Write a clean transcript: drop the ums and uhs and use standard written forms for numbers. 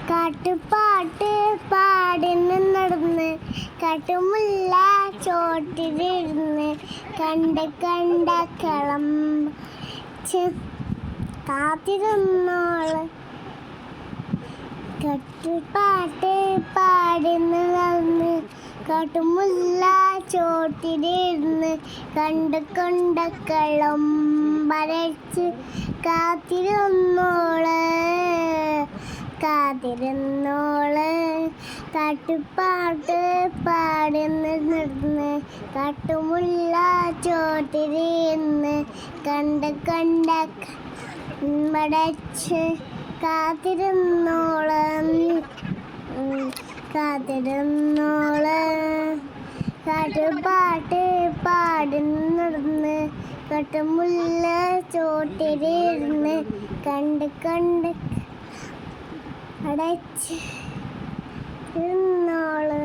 കാട്ടുപാട്ട് പാടി നടന്ന് കാട്ടുമുല്ല ചോട്ടിലിരുന്ന് കണ്ട കളം കാത്തിരുന്നോള്. കാട്ടുപാട്ട് പാടി നടന്ന് കാട്ടുമുല്ല ചോട്ടിലിരുന്ന് കണ്ട കളം വരച്ച് കാത്തിരുന്നോള്. കാട്ടുപാട്ട് പാടി നടന്ന് കാട്ടുമുല്ല ചോട്ടിലിരുന്ന് കണ്ട വരച്ച് കാത്തിരുന്നോള്. കാട്ടുപാട്ട് പാടി നടന്ന് കാട്ടുമുല്ല ചോട്ടിലിരുന്ന് കണ്ട അടച്ച് ഇരുന്നോള്.